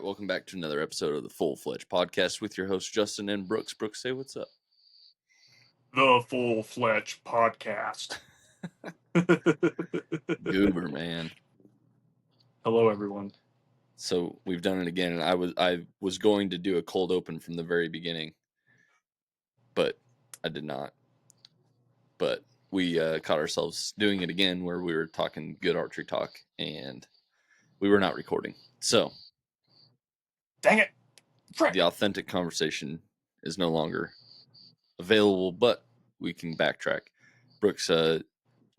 right, welcome back to another episode of the Full Fletch Podcast with your host Justin and Brooks. Brooks, say what's up. The Full Fletch Podcast. Goober, man. Hello, everyone. So we've done it again, and I was going to do a cold open from the very beginning, but I did not. But we caught ourselves doing it again, where we were talking good archery talk, and we were not recording. So, dang it! Frick. The authentic conversation is no longer available, but we can backtrack. Brooks,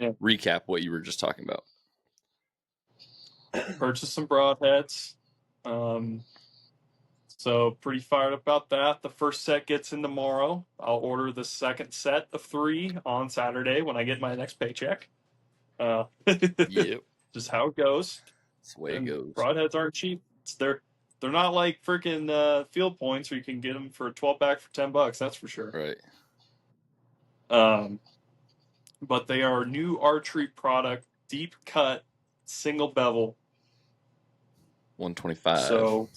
recap what you were just talking about. Purchased some Broadheads. So pretty fired up about that. The first set gets in tomorrow. I'll order the second set of 3 on Saturday when I get my next paycheck. Yep. Just how it goes. That's the way it goes. Broadheads aren't cheap. They're not like freaking field points where you can get them for a 12-pack for $10. That's for sure. Right. But they are new archery product, deep cut, single bevel. 125. So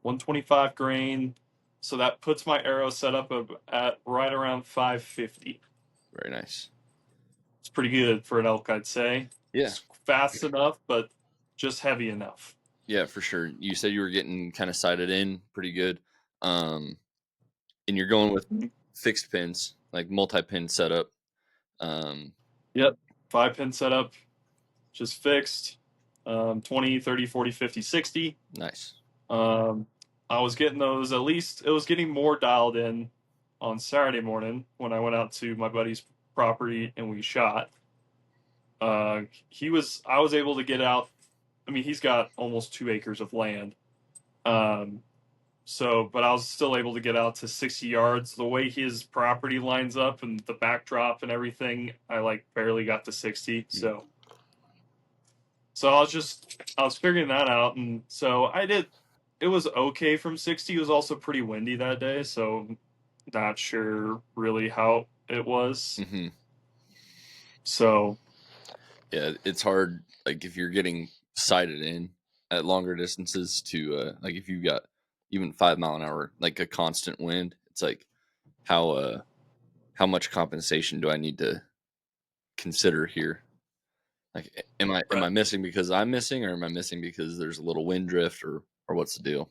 125 grain. So that puts my arrow set up at right around 550. Very nice. It's pretty good for an elk, I'd say. Yeah. It's fast enough, but just heavy enough. Yeah, for sure. You said you were getting kind of sighted in pretty good. And you're going with fixed pins, like multi-pin setup. Yep. 5-pin setup, just fixed. 20, 30, 40, 50, 60. Nice. I was getting those, at least it was getting more dialed in on Saturday morning when I went out to my buddy's property and we shot. I was able to get out. I mean, he's got almost 2 acres of land. But I was still able to get out to 60 yards. The way his property lines up and the backdrop and everything, I barely got to 60. So I was figuring that out. And so I did. It was okay from 60. It was also pretty windy that day. So not sure really how it was. Mm-hmm. So. Yeah, it's hard. Like if you're getting sighted in at longer distances to, like if you've got even 5 mile an hour, like a constant wind, it's like how much compensation do I need to consider here? Like, am I missing because I'm missing, or am I missing because there's a little wind drift, or what's the deal?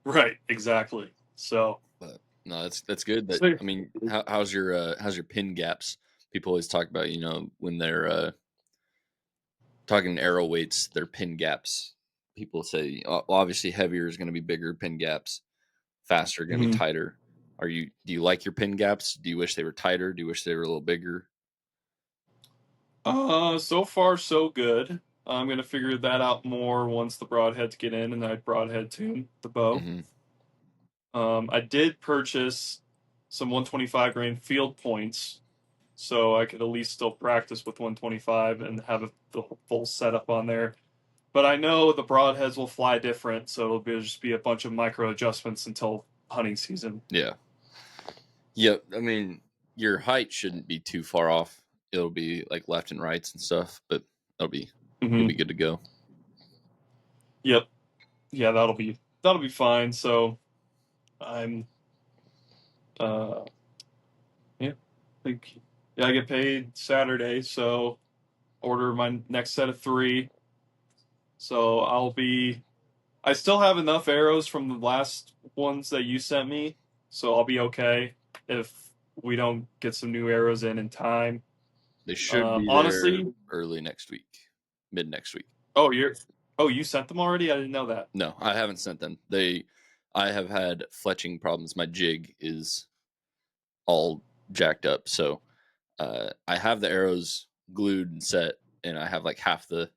Right, exactly. So, but no, that's good. But I mean, how's your pin gaps? People always talk about, when they're talking arrow weights, their pin gaps. People say, obviously, heavier is going to be bigger pin gaps, faster going to be tighter. Do you like your pin gaps? Do you wish they were tighter? Do you wish they were a little bigger? So far so good. I'm gonna figure that out more once the broadheads get in and I broadhead tune the bow. Mm-hmm. I did purchase some 125 grain field points, so I could at least still practice with 125 and have the full setup on there. But I know the broadheads will fly different, so it'll just be a bunch of micro adjustments until hunting season. Yeah. Yep. I mean, your height shouldn't be too far off. It'll be like left and rights and stuff, but you'll be good to go. Yep. Yeah, that'll be fine. So I'm I get paid Saturday, so order my next set of 3. So I still have enough arrows from the last ones that you sent me, so I'll be okay if we don't get some new arrows in time. They should be honestly there early next week, mid next week. Oh, you sent them already? I didn't know that. No, I haven't sent them. I have had fletching problems. My jig is all jacked up, so I have the arrows glued and set, and I have like half the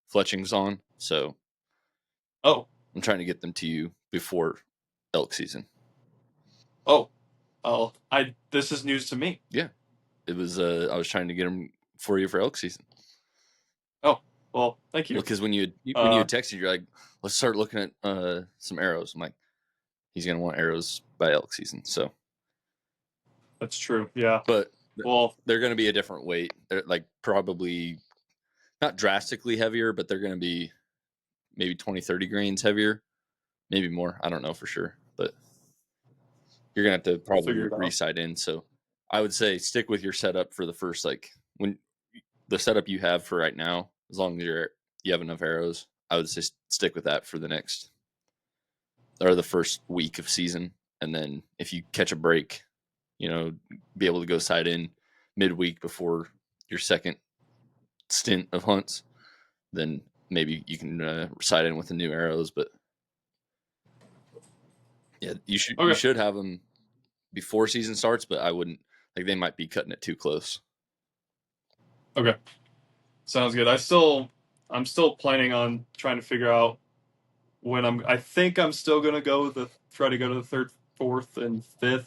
fletchings on. So, I'm trying to get them to you before elk season. This is news to me. Yeah, it was. I was trying to get them for you for elk season. Oh, well, thank you. Because when you had texted, you're like, let's start looking at some arrows. I'm like, he's gonna want arrows by elk season, so that's true. Yeah, but they're gonna be a different weight. They're like probably not drastically heavier, but they're gonna be maybe 20-30 grains heavier. maybe more. I don't know for sure, but you're gonna have to probably Figure it out. re-sight in. So I would say stick with your setup for the first, like, when the setup you have for right now, as long as you have enough arrows, I would say stick with that for the next or the first week of season. And then if you catch a break, be able to go sight in midweek before your second stint of hunts, then maybe you can sight in with the new arrows. But yeah, you should have them before season starts, but I wouldn't, like, they might be cutting it too close. Okay. Sounds good. I'm still planning on trying to figure out when I think I'm still gonna try to go to the 3rd, 4th, and 5th,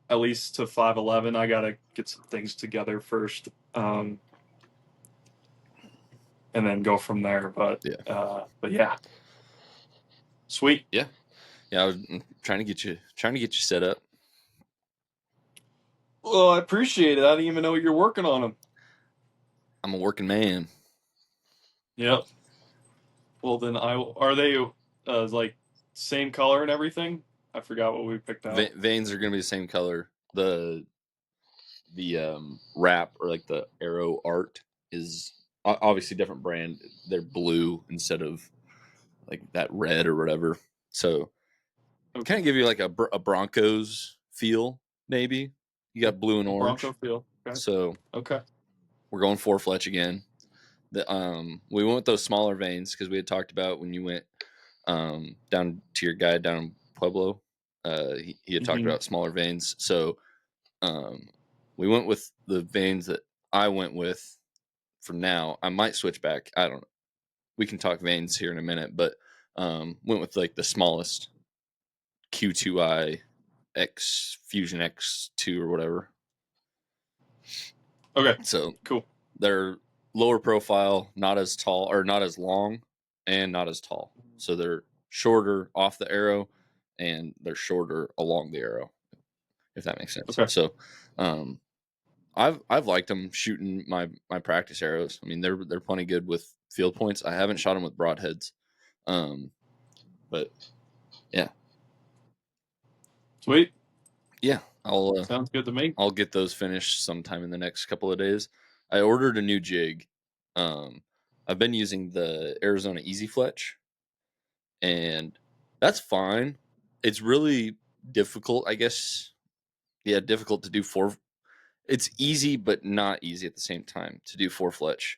at least to 511. I gotta get some things together first, and then go from there. But yeah, sweet. Yeah, I was trying to get you set up. Well, I appreciate it. I didn't even know you're working on them. I'm a working man. Yep. Well, then are they like same color and everything? I forgot what we picked out. Vanes are going to be the same color. The wrap, or like the arrow art, is obviously different brand. They're blue instead of like that red or whatever. So kind of give you like a Broncos feel, maybe. You got blue and orange. Bronco feel. Okay. So we're going 4 Fletch again. We went with those smaller vanes because we had talked about when you went down to your guide down in Pueblo. He had talked about smaller vanes. So we went with the vanes that I went with for now. I might switch back. I don't know. We can talk vanes here in a minute, but went with like the smallest Q2i X Fusion X2 or whatever. Okay. So cool. They're lower profile, not as tall, or not as long, and not as tall. So they're shorter off the arrow, and they're shorter along the arrow, if that makes sense. Okay. So I've liked them shooting my practice arrows. I mean, they're plenty good with field points. I haven't shot them with broadheads, but yeah. Sweet. Yeah, sounds good to me. I'll get those finished sometime in the next couple of days. I ordered a new jig. I've been using the Arizona Easy Fletch, and that's fine. It's really difficult, I guess. Yeah, difficult to do 4. It's easy, but not easy at the same time to do 4 Fletch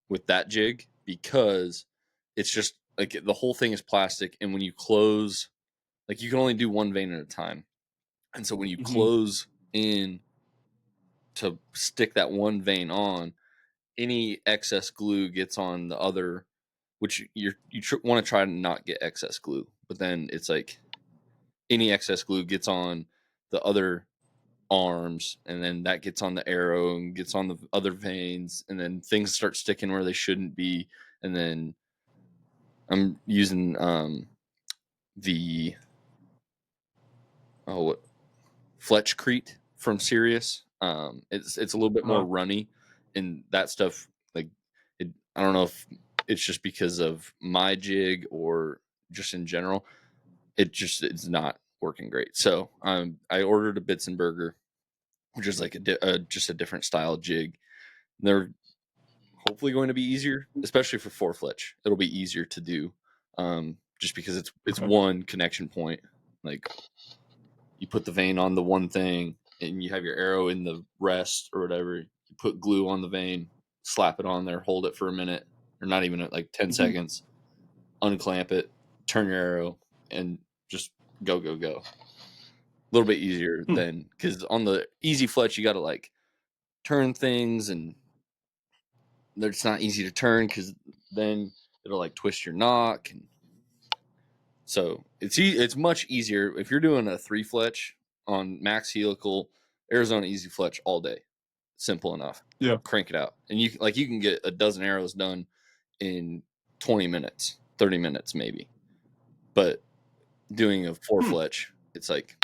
with that jig, because it's just like the whole thing is plastic, and when you close, like, you can only do one vein at a time. And so when you close in to stick that one vein on, any excess glue gets on the other, which you want to try to not get excess glue. But then it's like any excess glue gets on the other arms, and then that gets on the arrow and gets on the other veins, and then things start sticking where they shouldn't be. And then I'm using the Fletchcrete from Sirius. It's a little bit more runny, and that stuff, like, I don't know if it's just because of my jig or just in general, it's not working great. So I ordered a Bitsenberger, which is like just a different style jig. They're hopefully going to be easier, especially for 4 Fletch. It'll be easier to do, just because it's one connection point. Like, you put the vein on the one thing, and you have your arrow in the rest or whatever. You put glue on the vein, slap it on there, hold it for a minute, or not even like 10 seconds, unclamp it, turn your arrow, and just go. A little bit easier than, because on the Easy Fletch, you got to like turn things, and it's not easy to turn because then it'll like twist your nock. And so it's much easier if you're doing a 3 Fletch on max helical Arizona Easy Fletch all day. Simple enough. Yeah. Crank it out. And you can get a dozen arrows done in 20 minutes, 30 minutes maybe. But doing a 4 Fletch, it's like,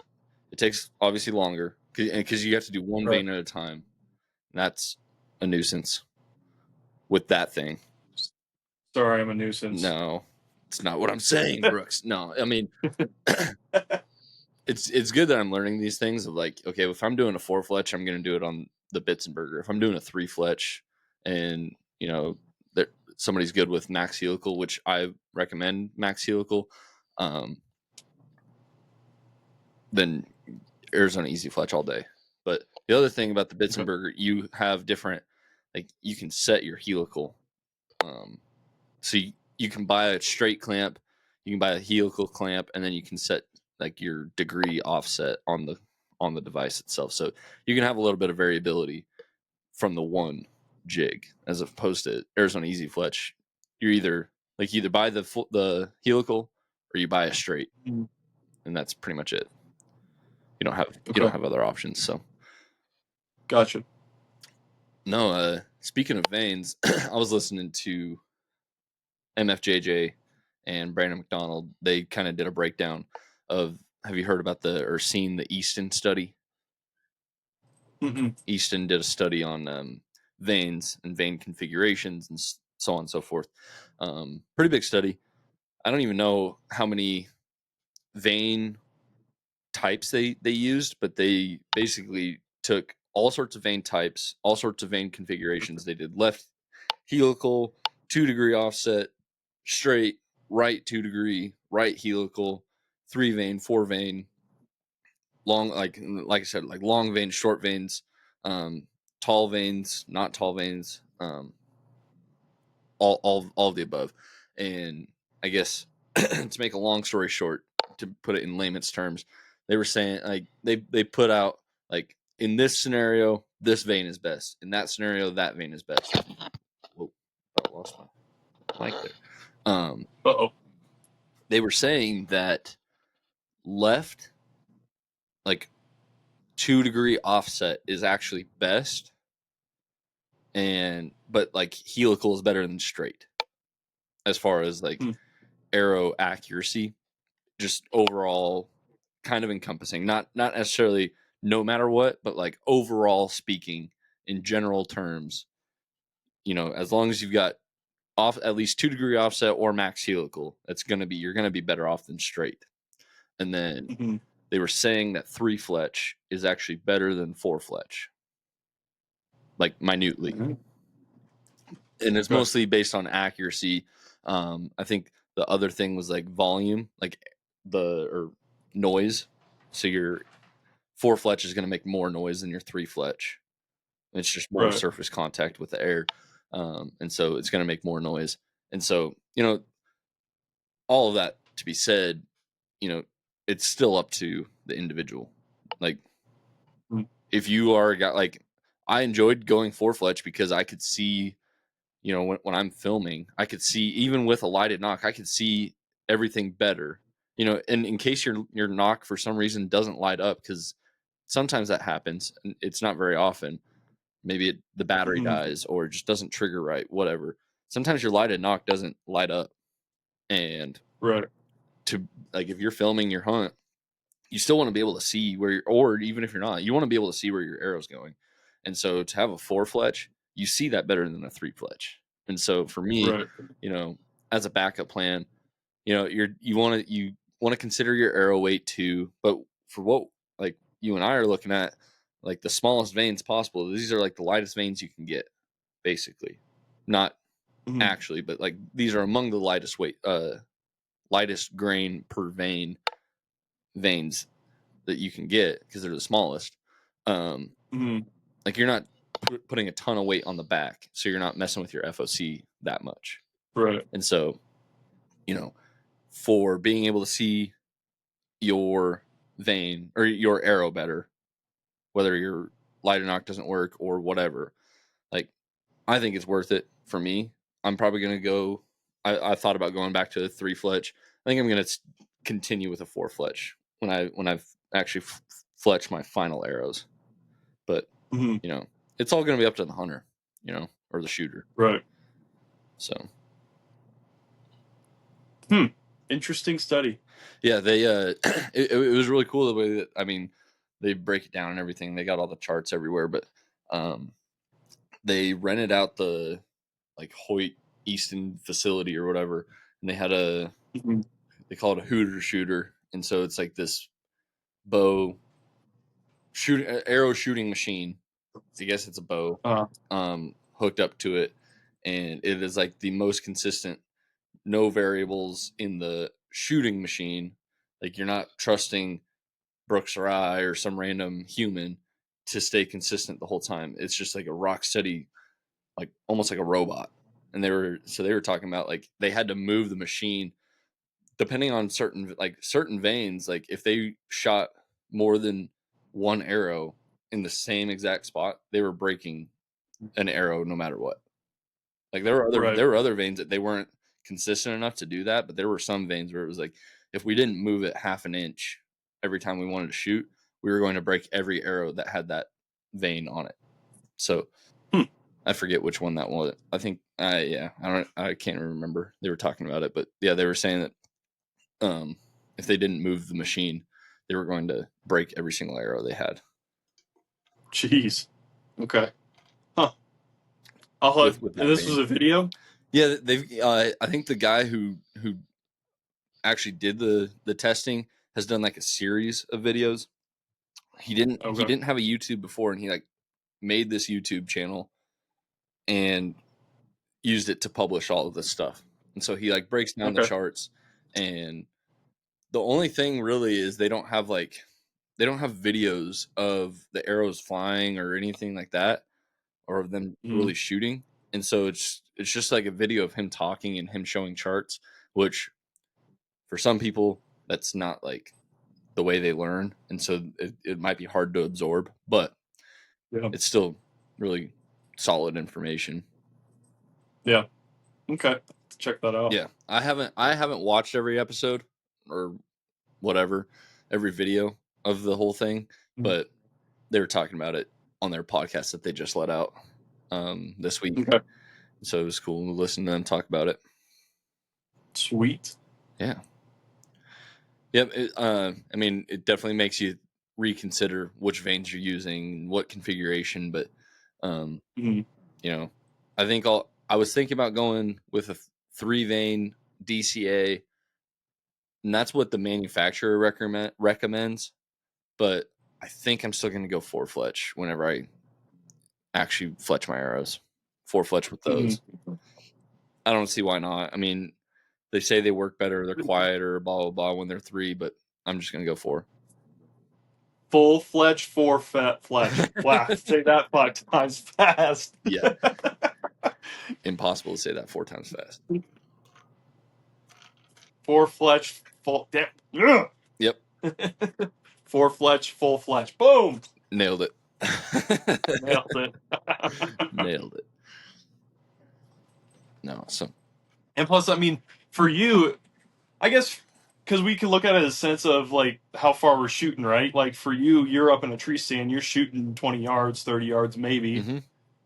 it takes obviously longer because you have to do one vein at a time. And that's a nuisance with that thing. Sorry, I'm a nuisance. No. It's not what I'm saying, Brooks. No, I mean, it's good that I'm learning these things of like, okay, if I'm doing a 4 fletch, I'm going to do it on the bits and burger. If I'm doing a 3 fletch and, you know, somebody's good with max helical, which I recommend max helical, then Arizona easy fletch all day. But the other thing about the bits and burger, you have different, like you can set your helical. So you can buy a straight clamp, you can buy a helical clamp, and then you can set like your degree offset on the device itself. So you can have a little bit of variability from the one jig as opposed to Arizona easy fletch. You're either buy the helical or you buy a straight, and that's pretty much it. You don't have other options. So gotcha. No, speaking of veins, I was listening to MFJJ and Brandon McDonald. They kind of did a breakdown of, have you heard about or seen the Easton study? Mm-mm. Easton did a study on veins and vein configurations and so on and so forth. Pretty big study. I don't even know how many vein types they used, but they basically took all sorts of vein types, all sorts of vein configurations. They did left helical, 2-degree offset, straight, right 2-degree, right helical, 3 vein, 4 vein, long, like I said, like long veins, short veins, tall veins, not tall veins, all of the above. And I guess to make a long story short, to put it in layman's terms, they were saying like they put out like, in this scenario, this vein is best. In that scenario, that vein is best. Whoa, I lost my mic there. They were saying that left, like 2-degree offset is actually best, but like helical is better than straight as far as like arrow accuracy, just overall kind of encompassing, not necessarily no matter what, but like overall speaking in general terms, as long as you've got off at least 2-degree offset or max helical, you're gonna be better off than straight. And then they were saying that 3 fletch is actually better than 4 fletch, like minutely. And it's mostly based on accuracy. I think the other thing was like volume, like or noise. So your 4 fletch is going to make more noise than your 3 fletch. It's just more surface contact with the air. And so it's going to make more noise. And so, all of that to be said, it's still up to the individual. Like, if you are a guy, like, I enjoyed going 4 fletch because I could see, when I'm filming, I could see, even with a lighted knock, I could see everything better. And in case your knock for some reason doesn't light up, because sometimes that happens, and it's not very often. Maybe the battery dies or it just doesn't trigger right, whatever. Sometimes your lighted knock doesn't light up, and to like, if you're filming your hunt, you still want to be able to see or even if you're not, you want to be able to see where your arrow's going. And so to have a 4 fletch, you see that better than a 3 fletch. And so for me, as a backup plan, you want to consider your arrow weight too. But for what, like, you and I are looking at, like, the smallest veins possible, these are like the lightest veins you can get, basically. Not actually, but like, these are among the lightest weight, lightest grain per veins that you can get, because they're the smallest. Like, you're not putting a ton of weight on the back, so you're not messing with your FOC that much. And so, for being able to see your vein or your arrow better, whether your lighter knock doesn't work or whatever, like, I think it's worth it for me. I'm probably going to go, I thought about going back to the 3 fletch. I think I'm going to continue with a 4 fletch when I've actually fletched my final arrows. But, it's all going to be up to the hunter, or the shooter. So. Interesting study. Yeah, they it was really cool the way that, I mean, they break it down and everything. They got all the charts everywhere, but they rented out the, like, Hoyt Easton facility or whatever, and they had a Mhm. They call it a hooter shooter, and so it's like this bow arrow shooting machine. So I guess it's a bow hooked up to it, and it is like the most consistent, no variables in the shooting machine. Like you're not trusting Brooks or I or some random human to stay consistent the whole time. It's just like a rock steady, like almost like a robot. And they were talking about like they had to move the machine depending on certain veins. Like if they shot more than one arrow in the same exact spot, they were breaking an arrow no matter what. Like Right. there were other veins that they weren't consistent enough to do that, but there were some veins where it was like if we didn't move it half an inch every time we wanted to shoot, we were going to break every arrow that had that vein on it. So I forget which one that was. I think I can't remember. They were talking about it, but yeah, they were saying that if they didn't move the machine, they were going to break every single arrow they had. Jeez. Okay. Huh. With that this vein. was a video? Yeah, they've. I think the guy who actually did the testing has done like a series of videos. He didn't have a YouTube before, and he like made this YouTube channel and used it to publish all of this stuff. And so he like breaks down the charts, and the only thing really is they don't have videos of the arrows flying or anything like that, or of them really shooting. And so it's just like a video of him talking and him showing charts, which for some people that's not like the way they learn, and so it might be hard to absorb, but it's still really solid information. Yeah. Okay. Check that out. Yeah, I haven't watched every episode or whatever, every video of the whole thing, but they were talking about it on their podcast that they just let out this week. Okay. So it was cool to listen to them talk about it. Sweet. Yeah. Yep. I mean, it definitely makes you reconsider which veins you're using, what configuration. But, you know, I was thinking about going with a 3-vein DCA, and that's what the manufacturer recommends. But I think I'm still going to go 4-fletch whenever I actually fletch my arrows. 4-fletch with those. I don't see why not. I mean, they say they work better, they're quieter, blah blah blah when they're 3, but I'm just gonna go 4. Full Fletch, 4-fletch. Wow, say that 5 times fast. Yeah. Impossible to say that 4 times fast. 4-fletch, full. Damn. Yep. 4-fletch, full fletch. Boom. Nailed it. Nailed it. Nailed it. No, so. And plus, I mean, for you, I guess, because we can look at it as a sense of like how far we're shooting, right? Like for you, you're up in a tree stand, you're shooting 20 yards, 30 yards, maybe. Mm-hmm.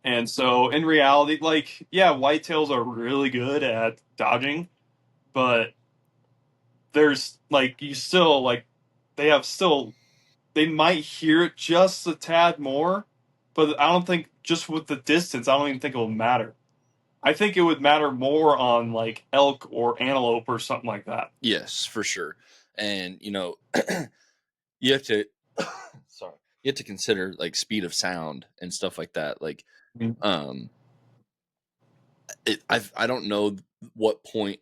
And so in reality, like, yeah, whitetails are really good at dodging, but there's like, you still like, they might hear it just a tad more, but I don't think just with the distance, I don't even think it will matter. I think it would matter more on like elk or antelope or something like that. Yes, for sure. And you know, you have to you have to consider like speed of sound and stuff like that. Like I don't know what point,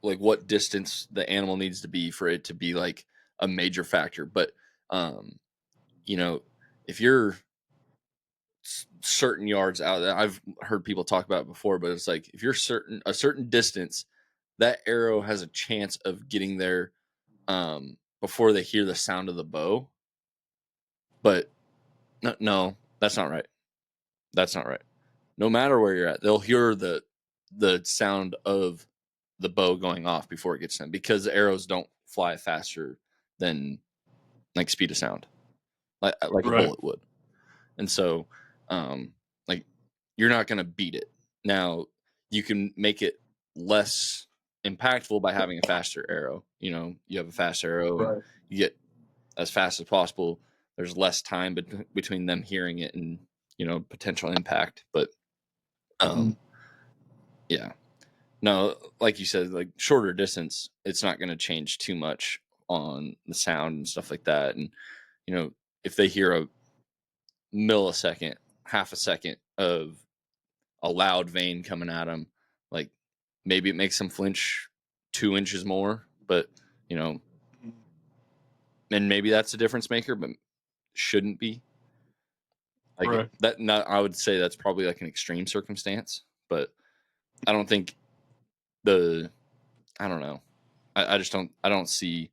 like what distance the animal needs to be for it to be like a major factor, but you know, if you're certain yards out, I've heard people talk about it before, but it's like if you're a certain distance, that arrow has a chance of getting there before they hear the sound of the bow. But no, that's not right. That's not right. No matter where you're at, they'll hear the sound of the bow going off before it gets to them, because the arrows don't fly faster than like speed of sound, like a bullet would. And so, like you're not going to beat it. Now you can make it less impactful by having a faster arrow. You know, you have a fast arrow and you get as fast as possible. There's less time between them hearing it and, you know, potential impact. But, yeah, No, like you said, like shorter distance, it's not going to change too much on the sound and stuff like that. And if they hear a millisecond, half a second of a loud vane coming at them, like maybe it makes them flinch 2 inches more, but and maybe that's a difference maker, but shouldn't be. Like Right. I would say that's probably like an extreme circumstance, but I don't think I don't know. I just don't see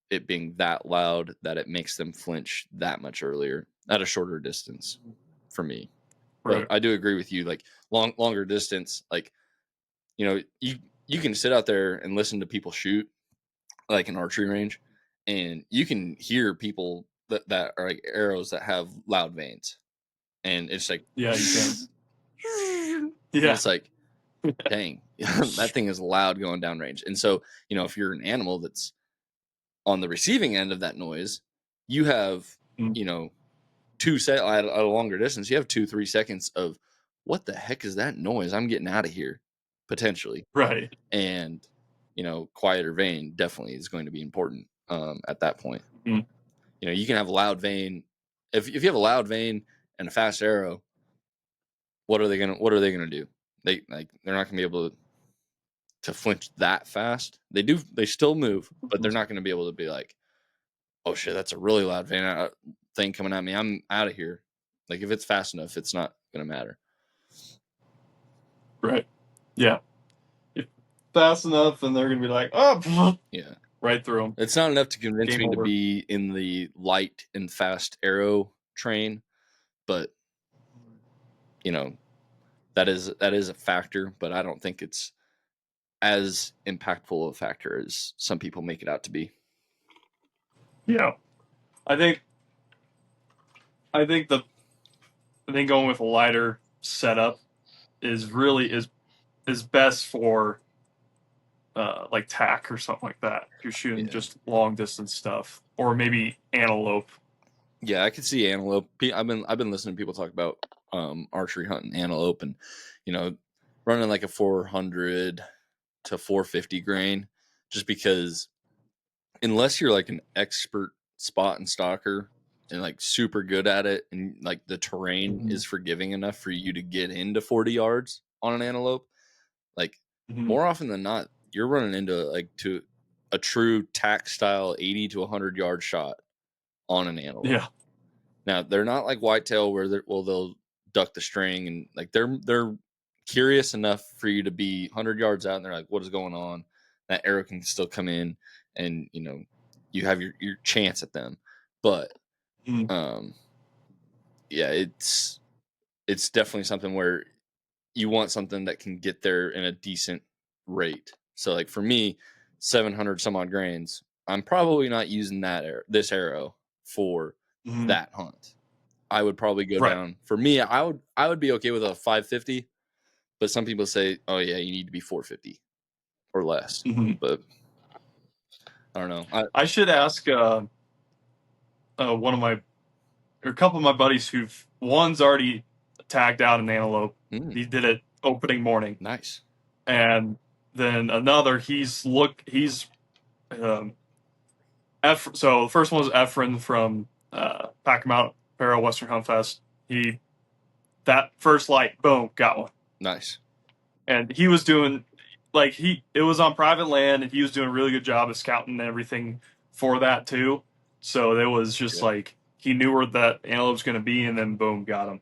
it being that loud that it makes them flinch that much earlier at a shorter distance for me. Right. But I do agree with you. Like longer distance, like you can sit out there and listen to people shoot, like an archery range, and you can hear people that are like arrows that have loud vanes, and it's like Yeah, you can. and Yeah. it's like, dang, that thing is loud going downrange. And so if you're an animal that's on the receiving end of that noise, you have at a longer distance, you have 2-3 seconds of what the heck is that noise? I'm getting out of here, potentially. Right. And quieter vane definitely is going to be important at that point. Mm. You can have a loud vane. If you have a loud vane and a fast arrow, what are they gonna do? They're not gonna be able to flinch that fast. They still move, but they're not gonna be able to be like, oh shit, that's a really loud thing coming at me. I'm out of here. Like if it's fast enough, it's not gonna matter. Right. Yeah. If fast enough, and they're gonna be like, oh, yeah, right through them. It's not enough to convince Game me over. to be in the light and fast arrow train, but that is a factor. But I don't think it's as impactful of a factor as some people make it out to be. Yeah, I think going with a lighter setup is best for like tack or something like that. If you're shooting just long distance stuff, or maybe antelope. Yeah, I could see antelope. I've been listening to people talk about archery hunting antelope, and running like a 400 to 450 grain, just because unless you're like an expert spot and stalker and like super good at it, and like the terrain is forgiving enough for you to get into 40 yards on an antelope, like more often than not, you're running into to a true tack style 80 to 100 yard shot on an antelope. Yeah. Now they're not like whitetail where they'll duck the string, and like they're curious enough for you to be 100 yards out, and they're like, what is going on? That arrow can still come in, and you have your chance at them. But yeah, it's definitely something where you want something that can get there in a decent rate. So like for me, 700 some odd grains, I'm probably not using this arrow for that hunt. I would probably go down. For me, I would be okay with a 550, but some people say, oh yeah, you need to be 450 or less. But I don't know. I should ask a couple of my buddies one's already tagged out an antelope. He did it opening morning. Nice. And then another, so the first one was Efren from Pack Mount Apparel Western Hunt Fest. That first light, boom, got one. Nice. And he was doing it was on private land, and he was doing a really good job of scouting and everything for that too. So it was just he knew where that antelope's going to be, and then boom, got him.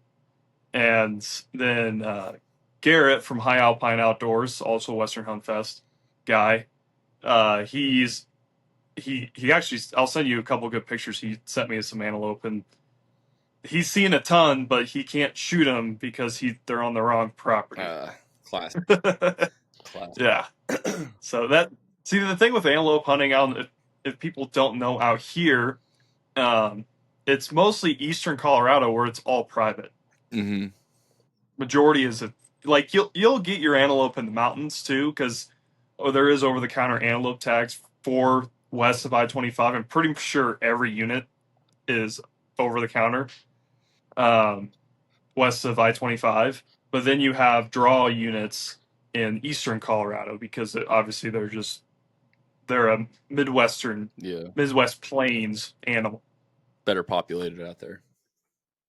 And then Garrett from High Alpine Outdoors, also Western Hunt Fest guy. He actually, I'll send you a couple good pictures. He sent me some antelope, and he's seen a ton, but he can't shoot them because they're on the wrong property. Classic. Yeah. So the thing with antelope hunting out, if people don't know out here, it's mostly eastern Colorado where it's all private. Majority is you'll get your antelope in the mountains too, because there is over the counter antelope tags for west of I-25. I'm pretty sure every unit is over the counter west of I-25, but then you have draw units in eastern Colorado because obviously they're a Midwest Plains animal. Better populated out there.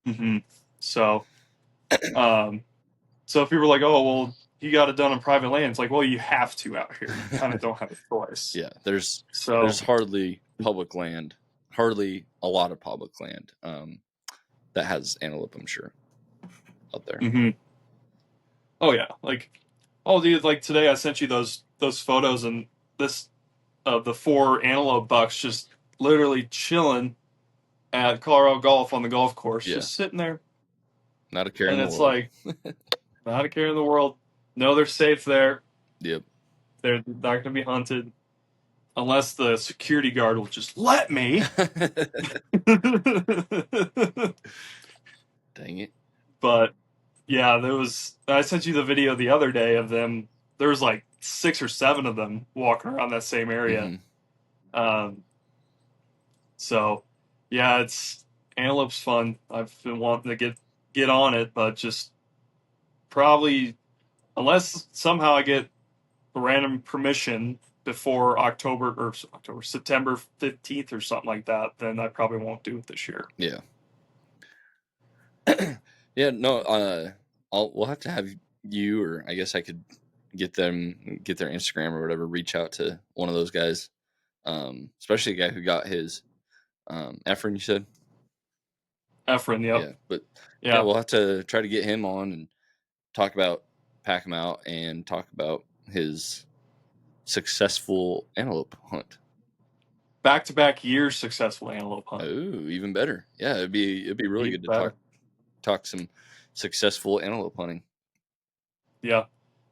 Mm-hmm. So, so if people are like, oh, well, you got it done on private land, it's like, well, you have to out here. You kind of don't have a choice. Yeah, there's hardly public land, hardly a lot of public land that has antelope, I'm sure, out there. Mm-hmm. Oh yeah, like, oh dude, like today I sent you those photos and this of the 4 antelope bucks just literally chilling at Colorado Golf on the golf course, just sitting there. Not a care in the world. And it's like, not a care in the world. No, they're safe there. Yep. They're not going to be hunted unless the security guard will just let me. Dang it. But yeah, I sent you the video the other day of them. There was like 6 or 7 of them walking around that same area. Mm-hmm. So yeah, antelope's fun. I've been wanting to get on it, but just probably unless somehow I get random permission before September 15th or something like that, then I probably won't do it this year. Yeah. Yeah, no, we'll have to have you, or I guess I could get their Instagram or whatever, reach out to one of those guys. Especially the guy who got his Efren, you said? Efren, yep. Yeah, but yeah, we'll have to try to get him on and talk about Pack Him Out and talk about his successful antelope hunt. Back-to-back years successful antelope hunt. Oh, even better. Yeah, it'd be really good to talk some successful antelope hunting. Yeah.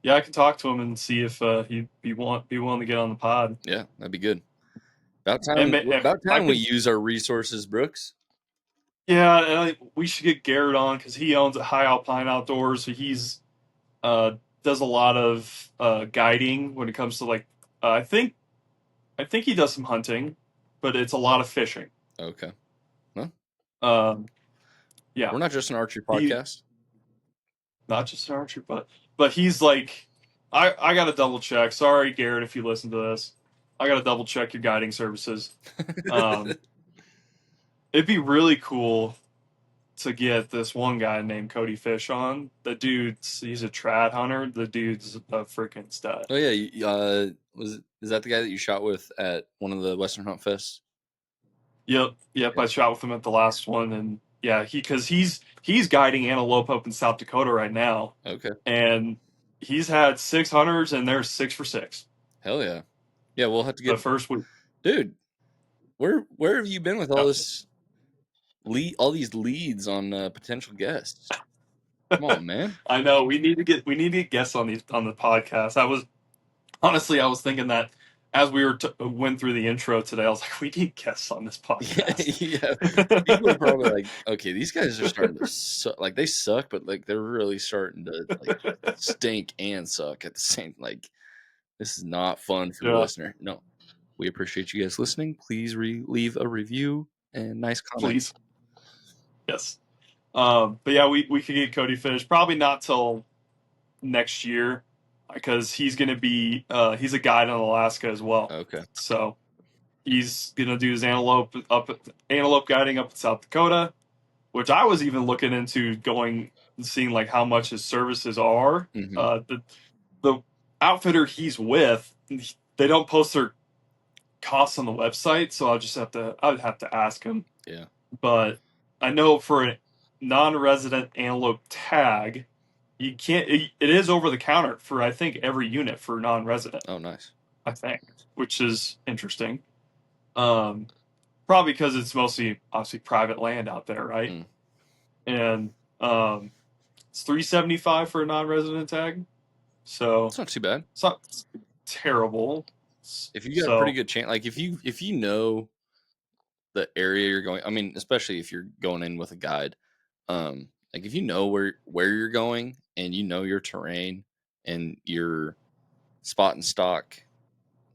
Yeah, I can talk to him and see if he'd be willing to get on the pod. Yeah, that'd be good. About time we use our resources, Brooks. Yeah, we should get Garrett on because he owns a High Alpine Outdoors. So he's does a lot of guiding when it comes to like I think he does some hunting, but it's a lot of fishing. Okay. Well, yeah, we're not just an archery podcast. Not just an archery, but he's like, I got to double check. Sorry, Garrett, if you listen to this, I got to double check your guiding services. It'd be really cool to get this one guy named Cody Fish on. The dude's he's a trad hunter. The dude's a freaking stud. Oh yeah, is that the guy that you shot with at one of the Western Hunt Fests? Yep. Yeah. I shot with him at the last one, and yeah, he's guiding antelope up in South Dakota right now. Okay. And he's had 6 hunters, and they're 6 for 6. Hell yeah. Yeah, we'll have to get the first week. Dude, where have you been with all this? All these leads on potential guests. Come on, man. I know we need to get guests on the podcast. I was thinking that as we went through the intro today, I was like, we need guests on this podcast. Yeah. People are probably like, okay, these guys are starting to suck. Like, they suck, but like they're really starting to like stink and suck at the same. Like, this is not fun for the listener. No, we appreciate you guys listening. Please leave a review and nice comments. Please. Yes. But yeah, we could get Cody Fish probably not till next year because he's going to be he's a guide in Alaska as well. Okay. So he's going to do his antelope guiding up in South Dakota, which I was even looking into going and seeing like how much his services are. Mm-hmm. The outfitter he's with, they don't post their costs on the website, so I'd have to ask him. Yeah. But I know for a non-resident antelope tag, you can't. It is over the counter for I think every unit for non-resident. Oh, nice. I think, which is interesting. Probably because it's mostly obviously private land out there, right? Mm. And it's $375 for a non-resident tag. So it's not too bad. It's not terrible. If you got a pretty good chance, like if you know the area you're going, I mean, especially if you're going in with a guide, like if you know where you're going and you know your terrain and your spot and stock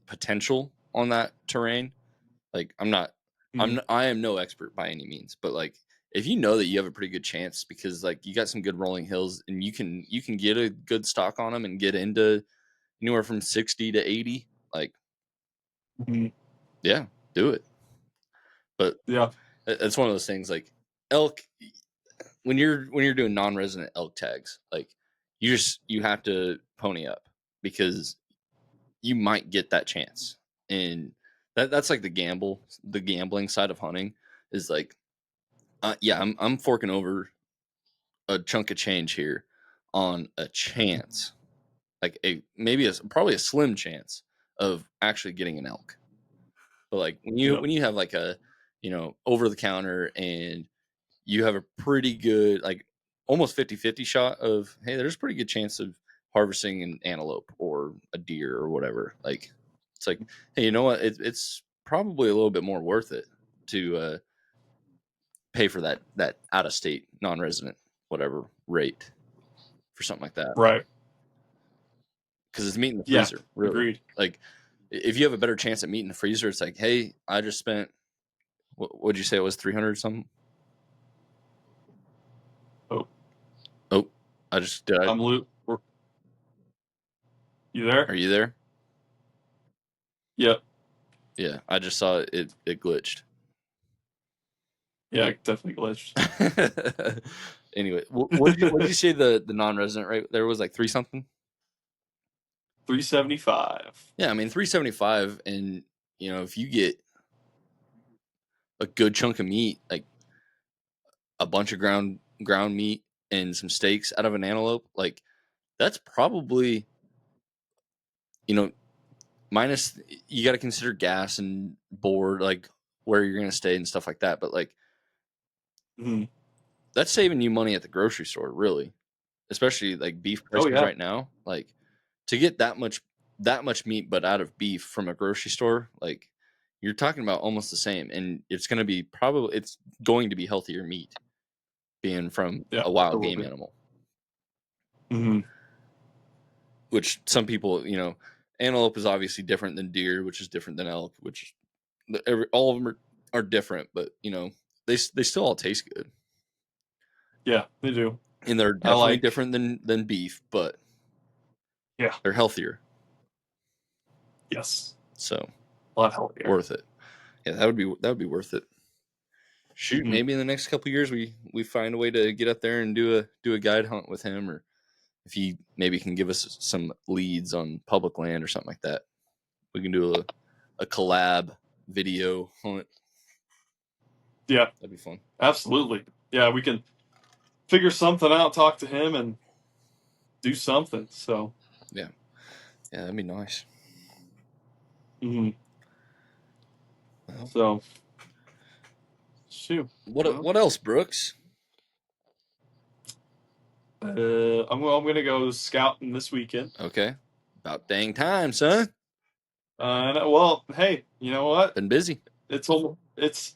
potential on that terrain, like I am no expert by any means, but like if you know that you have a pretty good chance because like you got some good rolling hills and you can get a good stock on them and get into anywhere from 60 to 80, like yeah, do it. But Yeah. it's one of those things like elk when you're doing non-resident elk tags, like you have to pony up because you might get that chance. And that's like the gambling side of hunting is like yeah, I'm forking over a chunk of change here on a chance, like probably a slim chance of actually getting an elk. But like when you have like a over the counter and you have a pretty good like almost 50-50 shot of hey, there's a pretty good chance of harvesting an antelope or a deer or whatever. Like it's like hey, you know what? It's probably a little bit more worth it to pay for that out of state non-resident whatever rate for something like that. Right. Because it's meat in the Yeah. freezer. Really. Agreed. Like if you have a better chance at meat in the freezer, it's like hey, I just spent what'd you say it was 300 something? Oh, I just did. I'm Luke. You there? Are you there? Yep. Yeah, I just saw it glitched. Yeah, it definitely glitched. Anyway, what did you say the non-resident rate there was like 3 something? 375. Yeah, I mean 375, and if you get a good chunk of meat, like a bunch of ground meat and some steaks out of an antelope, like that's probably minus you got to consider gas and board, like where you're gonna stay and stuff like that, but like that's saving you money at the grocery store, really, especially like beef prices right now. Like to get that much meat, but out of beef from a grocery store, like you're talking about almost the same, and it's going to be healthier meat, being from a wild game animal. Which some people, antelope is obviously different than deer, which is different than elk, which all of them are different, but they still all taste good. Yeah, they do. And they're definitely different than beef, but yeah, they're healthier. Yes. So a lot healthier. Worth it. Yeah, that would be worth it. Shoot, maybe in the next couple of years we find a way to get up there and do a guide hunt with him, or if he maybe can give us some leads on public land or something like that. We can do a collab video hunt. Yeah. That'd be fun. Absolutely. Yeah, we can figure something out, talk to him, and do something. So yeah, that'd be nice. Well, so shoot. What else, Brooks? I'm gonna go scouting this weekend. Okay, about dang time, son. Well, hey, you know what? Been busy. It's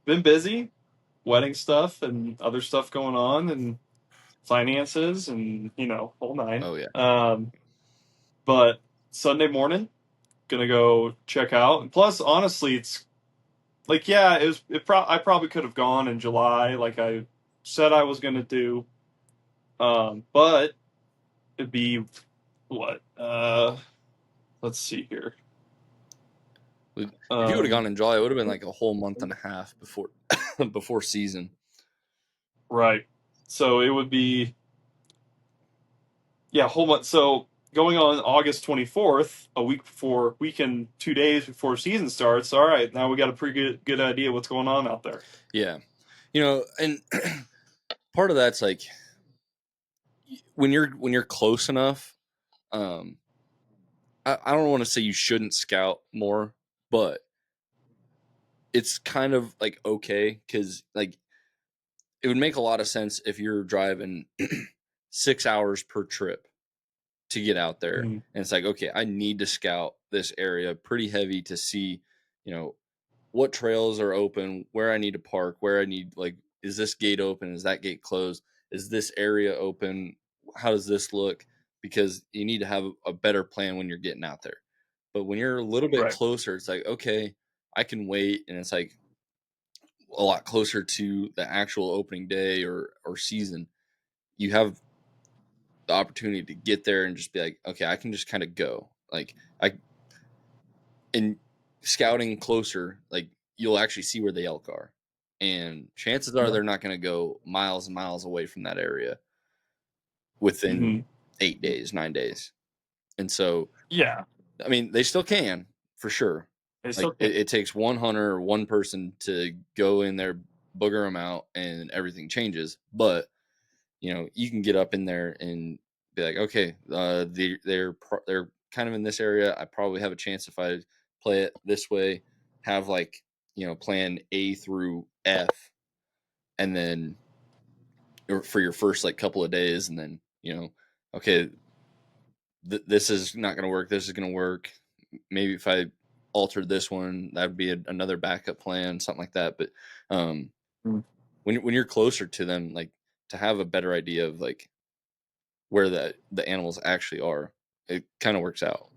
been busy, wedding stuff and other stuff going on, and finances, and whole nine. Oh yeah. But Sunday morning, gonna go check out. And plus, honestly, it's like I probably could have gone in July, like I said I was gonna do. But it'd be what? Let's see here. If you would have gone in July, it would have been like a whole month and a half before season. Right. So it would be whole month. So going on August 24th, a weekend, 2 days before season starts. All right, now we got a pretty good idea what's going on out there. Yeah, and part of that's like when you're close enough. I don't want to say you shouldn't scout more, but it's kind of like okay, because like it would make a lot of sense if you're driving 6 hours per trip to get out there, and it's like, okay, I need to scout this area pretty heavy to see what trails are open, where I need to park, where I need, like, is this gate open, is that gate closed, is this area open, how does this look, because you need to have a better plan when you're getting out there. But when you're a little bit closer, it's like, okay, I can wait, and it's like, a lot closer to the actual opening day or season, you have the opportunity to get there and just be like, okay, I can just kind of go. Like in scouting closer, like you'll actually see where the elk are. And chances are they're not going to go miles and miles away from that area within 8 days, 9 days. And so, yeah, I mean, they still can for sure. they Like still can. it takes one hunter or one person to go in there, booger them out, and everything changes. But you can get up in there and be like, okay, they're kind of in this area. I probably have a chance if I play it this way. Have like plan A through F, and then for your first like couple of days, and then okay, this is not going to work. This is going to work. Maybe if I altered this one, that would be another backup plan, something like that. But when you're closer to them, like to have a better idea of like where the animals actually are, it kind of works out.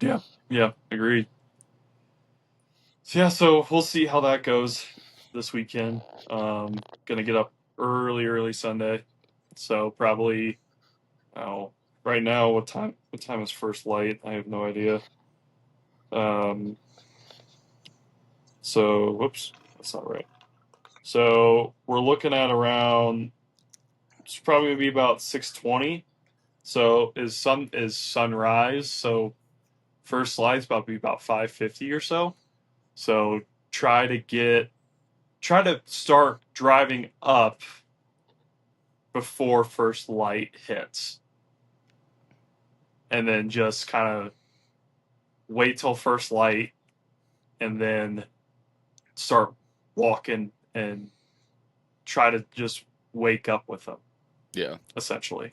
Yeah, agreed. So we'll see how that goes this weekend. Gonna get up early Sunday, so probably right now what time is first light? I have no idea. So whoops, that's not right. So we're looking at around, it's probably gonna be about 6:20. So is sunrise. So first light's about to be about 5:50 or so. So try to start driving up before first light hits. And then just kind of wait till first light and then start walking and try to just wake up with them. Yeah. Essentially.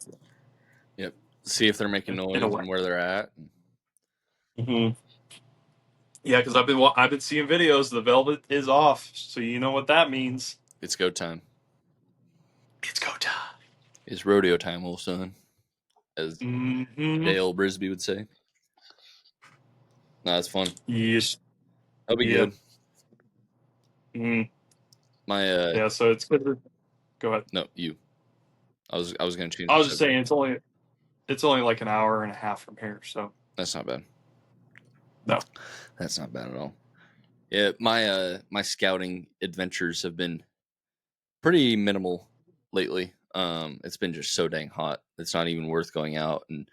Yep. See if they're making noise and where they're at. Mm-hmm. Yeah, because I've been seeing videos. The velvet is off, so you know what that means. It's go time. It's go time. It's rodeo time, old son, as Dale Brisby would say. No, that's fun. Yes. That'll be good. Mm. My yeah, so it's good. Go ahead. No, you. I was going to change. I was just saying it's only like an hour and a half from here, so that's not bad. No, that's not bad at all. Yeah, my scouting adventures have been pretty minimal lately. It's been just so dang hot. It's not even worth going out. And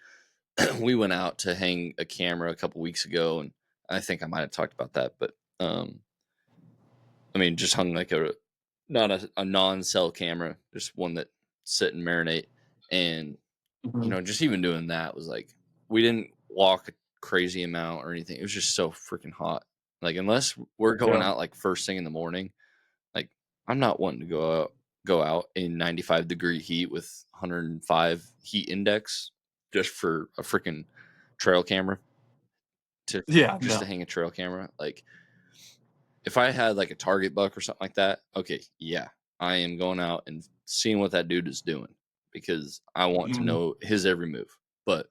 we went out to hang a camera a couple weeks ago, and I think I might have talked about that, but I mean, just hung like not a non-cell camera, just one that sit and marinate. And just even doing that was like, we didn't walk a crazy amount or anything. It was just so freaking hot. Like, unless we're going out like first thing in the morning, like I'm not wanting to go out in 95-degree heat with 105 heat index just for a freaking trail camera to hang a trail camera. Like, if I had like a target buck or something like that, okay, yeah, I am going out and seeing what that dude is doing because I want to know his every move. But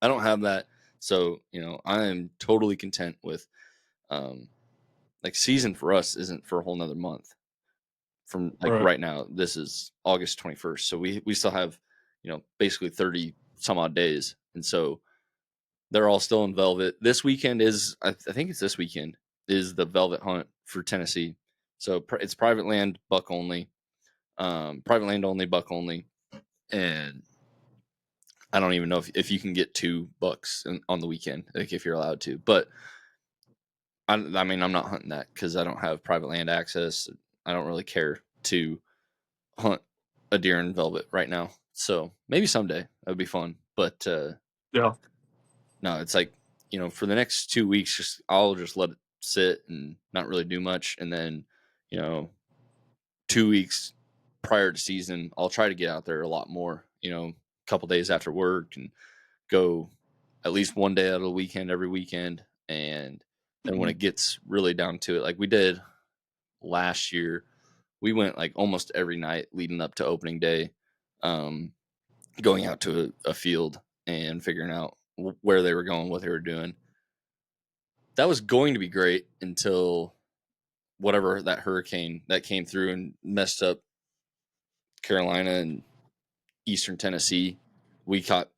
I don't have that, so I am totally content with like season for us isn't for a whole nother month. From like right now, this is August 21st, so we still have basically 30 some odd days, and so they're all still in velvet. This weekend is I think it's this weekend is the velvet hunt for Tennessee. So it's private land, buck only, private land only, buck only, and I don't even know if you can get 2 bucks on the weekend, like if you're allowed to. But I mean, I'm not hunting that because I don't have private land access. I don't really care to hunt a deer in velvet right now. So maybe someday that would be fun. But yeah, no, it's like for the next 2 weeks, I'll just let it sit and not really do much, and then 2 weeks prior to season, I'll try to get out there a lot more. A couple days after work and go at least one day out of the weekend every weekend, and then when it gets really down to it, like we did last year, we went like almost every night leading up to opening day, going out to a field and figuring out where they were going, what they were doing. That was going to be great until whatever that hurricane that came through and messed up Carolina and Eastern Tennessee. We caught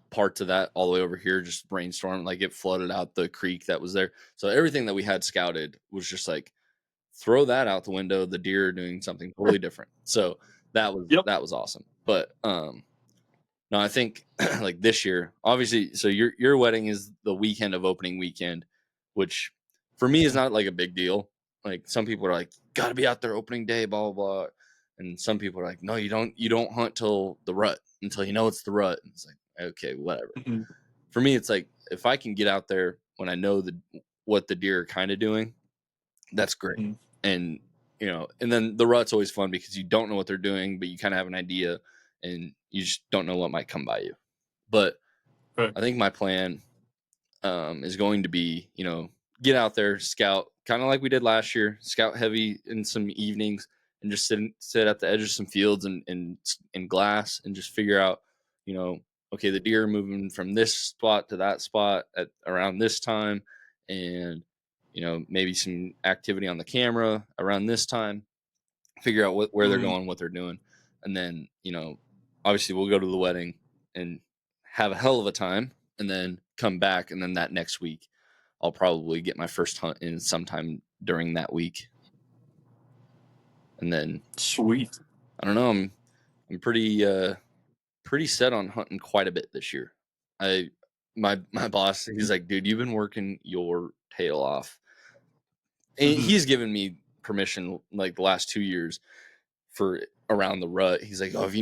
parts of that all the way over here, just rainstorm, like it flooded out the creek that was there. So everything that we had scouted was just like, throw that out the window. The deer are doing something totally different. So that was awesome. But no, I think like this year, obviously, so your wedding is the weekend of opening weekend, which for me is not like a big deal. Like some people are like, gotta be out there opening day, blah blah blah. And some people are like, no, you don't hunt till the rut, until you know it's the rut. And it's like, okay, whatever. Mm-hmm. For me, it's like if I can get out there when I know what the deer are kind of doing, that's great. Mm-hmm. And and then the rut's always fun because you don't know what they're doing, but you kind of have an idea, and you just don't know what might come by you. But Right. I think my plan is going to be, get out there, scout, kind of like we did last year, scout heavy in some evenings, and just sit at the edge of some fields and glass, and just figure out, okay, the deer are moving from this spot to that spot at around this time, and maybe some activity on the camera around this time, figure out where they're going, what they're doing. And then, obviously we'll go to the wedding and have a hell of a time, and then come back. And then that next week, I'll probably get my first hunt in sometime during that week. And then sweet. I don't know. I'm pretty set on hunting quite a bit this year. My boss, he's like, dude, you've been working your tail off. And he's given me permission like the last 2 years for around the rut. He's like, oh, if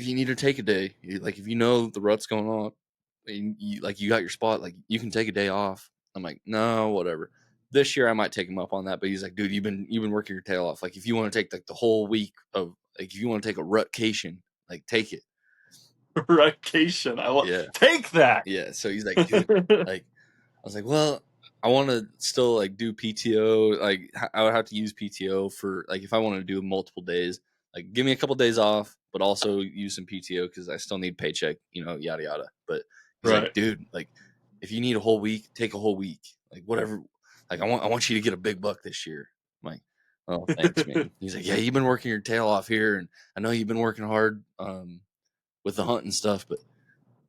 you need to take a day, like if you know the rut's going on, and you got your spot, like you can take a day off. I'm like, no, whatever. This year I might take him up on that, but he's like, dude, you've been working your tail off. Like if you want to take like the whole week of, like if you want to take a rutcation, like take it. Rutcation. Take that. Yeah. So he's like, dude, like I was like, well, I want to still like do PTO. Like I would have to use PTO for like if I want to do multiple days. Like give me a couple days off, but also use some PTO because I still need paycheck. Yada yada. But he's like, dude, like if you need a whole week, take a whole week. Like whatever. Like I want you to get a big buck this year. I'm like, oh, thanks, man. He's like, yeah, you've been working your tail off here, and I know you've been working hard with the hunt and stuff, but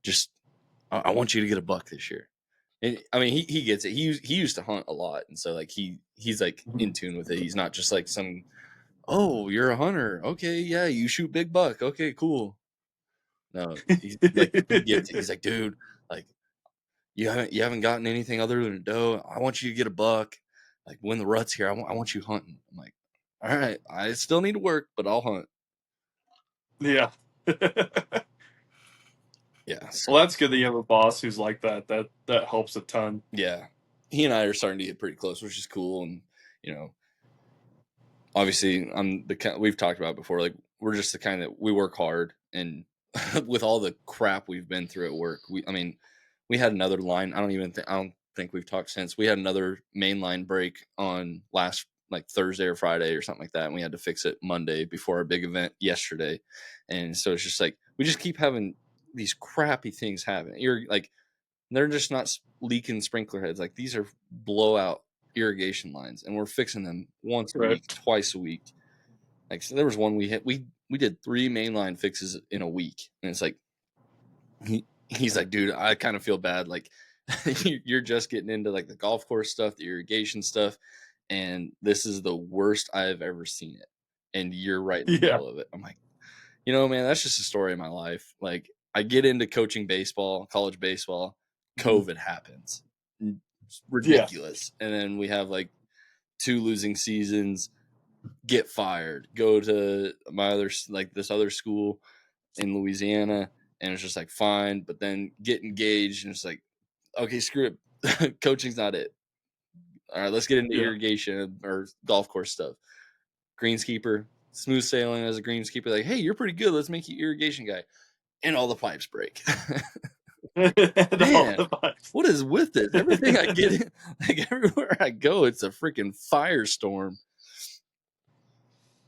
just I want you to get a buck this year. And I mean, he gets it. He used to hunt a lot, and so like he's like in tune with it. He's not just like some, oh, you're a hunter, okay, yeah, you shoot big buck, okay, cool. No, he's like he gets it. He's like, dude, like you haven't gotten anything other than a doe. I want you to get a buck. Like when the rut's here, I want you hunting. I'm like, all right, I still need to work, but I'll hunt. Yeah. Yeah. So, well, that's good that you have a boss who's like that. That helps a ton. Yeah. He and I are starting to get pretty close, which is cool. And, obviously I'm the kind we've talked about before, like we're just the kind that we work hard, and with all the crap we've been through at work, we had another line. I don't think we've talked since. We had another main line break on last like Thursday or Friday or something like that. And we had to fix it Monday before our big event yesterday. And so it's just like, we just keep having these crappy things happen. You're like, they're just not leaking sprinkler heads. Like these are blowout irrigation lines, and we're fixing them once a week, twice a week. Like so there was one we did 3 mainline fixes in a week, and it's like he's like, dude, I kind of feel bad. Like you're just getting into like the golf course stuff, the irrigation stuff, and this is the worst I've ever seen it, and you're right in the middle of it. I'm like, man, that's just a story of my life. Like I get into coaching baseball, college baseball. COVID happens. It's ridiculous. And then we have like 2 losing seasons, get fired, go to this other school in Louisiana, and it's just like fine, but then get engaged, and it's like, okay, screw it. Coaching's not it. All right, let's get into irrigation or golf course stuff. Greenskeeper, smooth sailing as a greenskeeper, like, hey, you're pretty good. Let's make you irrigation guy. And all the pipes break. Man, what is with this? Everything I get in, like everywhere I go, it's a freaking firestorm.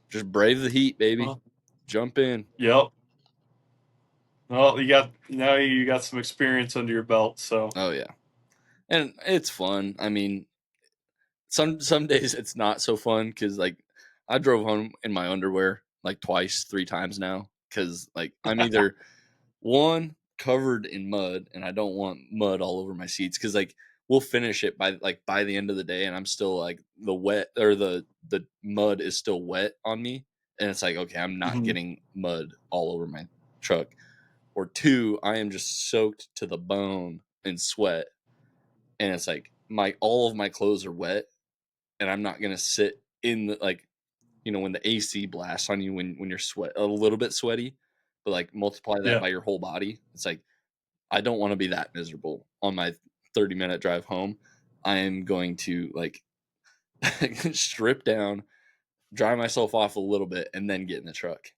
Just brave the heat, baby. Jump in. Yep. Well, you got some experience under your belt, so. Oh yeah, and it's fun. I mean, some days it's not so fun because like I drove home in my underwear like twice, 3 times now because like I'm either one covered in mud and I don't want mud all over my seats because like we'll finish it by the end of the day and I'm still like the wet or the mud is still wet on me and it's like okay I'm not getting mud all over my truck. Or 2, I am just soaked to the bone in sweat and it's like all of my clothes are wet and I'm not gonna sit in the like when the AC blasts on you when you're a little bit sweaty, but like multiply that by your whole body. It's like I don't want to be that miserable on my 30-minute drive home. I am going to like strip down, dry myself off a little bit, and then get in the truck,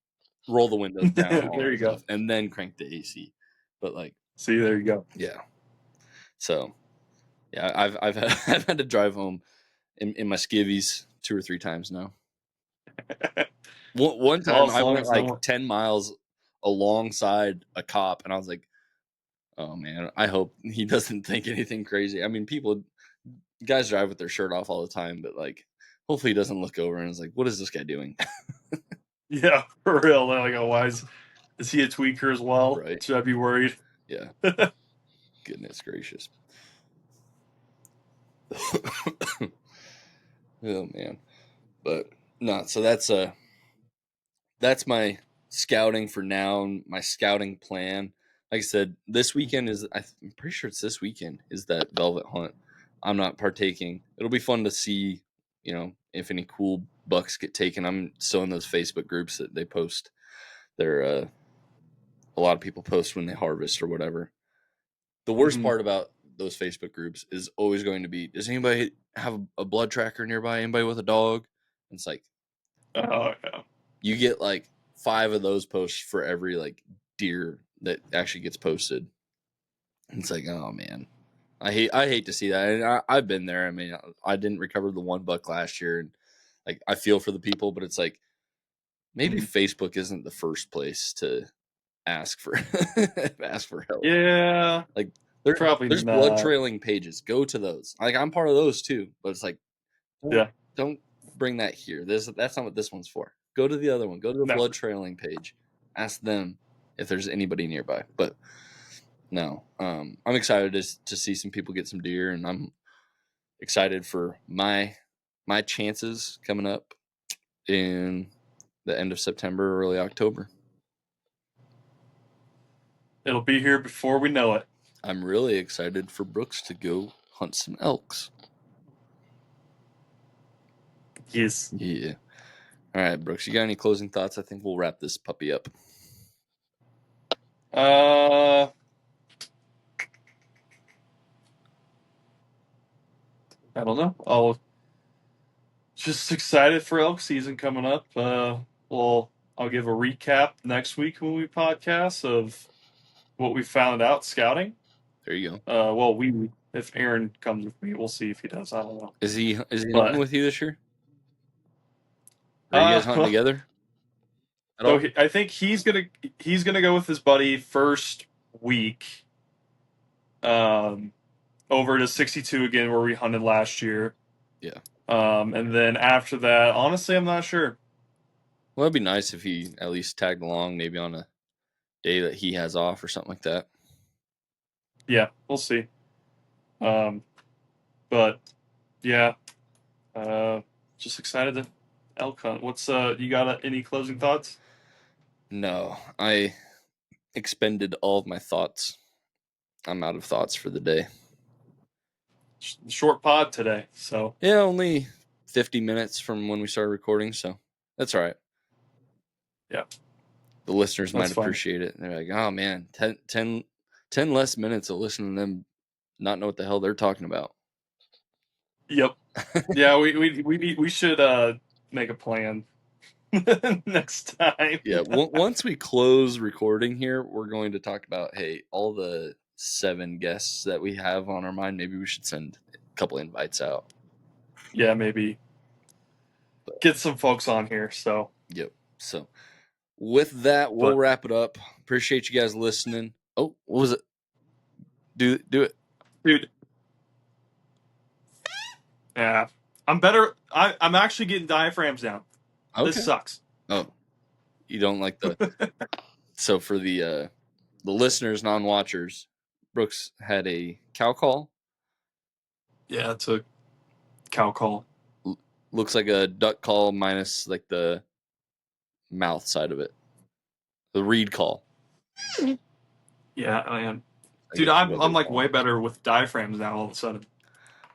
roll the windows down, all There that you stuff, go. and then crank the AC. But like, see, there you go. Yeah. So, yeah, I've I've had to drive home in my skivvies 2 or 3 times now. One time I went like 10 miles alongside a cop, and I was like, "Oh man, I hope he doesn't think anything crazy." I mean, guys drive with their shirt off all the time, but like, hopefully he doesn't look over and is like, "What is this guy doing?" Yeah, for real. Like, oh, why is he a tweaker as well? Right. Should I be worried? Yeah. Goodness gracious. Oh man. But no, so that's my scouting for now and my scouting plan. Like I said, this weekend I'm pretty sure it's this weekend is that velvet hunt. I'm not partaking. It'll be fun to see, if any cool bucks get taken. I'm still in those Facebook groups that they post. A lot of people post when they harvest or whatever. The worst part about those Facebook groups is always going to be, does anybody have a blood tracker nearby? Anybody with a dog? And it's like, oh yeah, you get like 5 of those posts for every like deer that actually gets posted. And it's like, oh man, I hate to see that. And I've been there. I mean, I didn't recover the 1 buck last year, and like I feel for the people, but it's like maybe Facebook isn't the first place to ask for ask for help. Yeah, like probably there's not. blood trailing pages. Go to those. Like I'm part of those too, but it's like, don't bring that here. That's not what this one's for. Go to the other one. Go to the blood trailing page. Ask them if there's anybody nearby. But no, I'm excited to see some people get some deer, and I'm excited for my chances coming up in the end of September, early October. It'll be here before we know it. I'm really excited for Brooks to go hunt some elks. Yes. Yeah. All right, Brooks, you got any closing thoughts? I think we'll wrap this puppy up. I don't know. Just excited for elk season coming up. I'll give a recap next week when we podcast of what we found out scouting. There you go. Well, if Aaron comes with me, we'll see if he does. I don't know. Is he hunting with you this year? Are you guys hunting together? So I think he's gonna go with his buddy first week. Over to 62 again, where we hunted last year. Yeah. And then after that, honestly, I'm not sure. Well, it'd be nice if he at least tagged along, maybe on a day that he has off or something like that. Yeah, we'll see. But yeah, just excited to elk hunt. What's you got any closing thoughts? No, I expended all of my thoughts. I'm out of thoughts for the day. Short pod today, so yeah, only 50 minutes from when we started recording, so that's all right. Yeah, the listeners might appreciate it. They're like, oh man, 10 less minutes of listening to them not know what the hell they're talking about. Yep. Yeah, we should make a plan next time. Yeah, once we close recording here, we're going to talk about, hey, all the 7 guests that we have on our mind, maybe we should send a couple invites out. Yeah, maybe get some folks on here. So yep. So with that, we'll wrap it up. Appreciate you guys listening. Oh, what was it? Do it, dude. Yeah. I'm better. I'm actually getting diaphragms now. Okay. This sucks. Oh, you don't like the. So for the listeners, non-watchers, Brooks had a cow call. Yeah, it's a cow call. Looks like a duck call minus like the mouth side of it. The reed call. Yeah, I am. I Dude, guess I'm whatever like call. way better with diaphragms now. All of a sudden,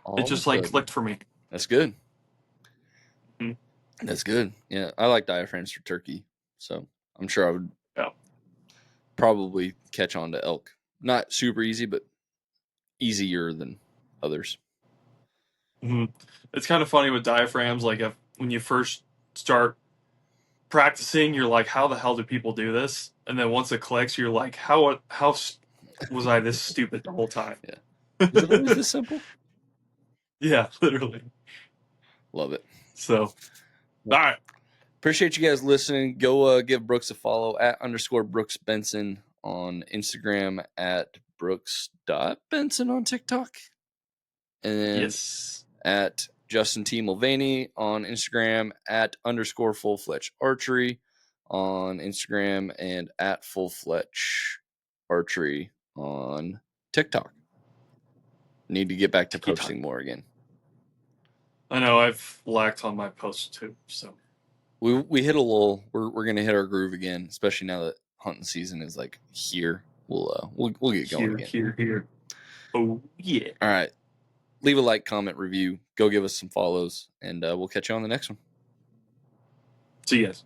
All it just of a like sudden. clicked for me. That's good. Mhm. That's good. Yeah, I like diaphragms for turkey, so I'm sure I would Yeah. probably catch on to elk. Not super easy, but easier than others. Mm-hmm. It's kind of funny with diaphragms. Like when you first start practicing, you're like, "How the hell do people do this?" And then once it clicks, you're like, "How was I this stupid the whole time?" Yeah. Is it always this simple? Yeah, literally. Love it. So, all right. Appreciate you guys listening. Go give Brooks a follow at _Brooks Benson on Instagram, at Brooks.Benson on TikTok. And Yes. at Justin T. Mulvaney on Instagram, at _ Full Fletch Archery on Instagram, and at Full Fletch Archery on TikTok. Need to get back to posting more again. I know I've lacked on my posts too, so we hit a lull. We're gonna hit our groove again, especially now that hunting season is like here. We'll get going again. Here. Oh yeah. All right. Leave a like, comment, review. Go give us some follows, and we'll catch you on the next one. See you guys.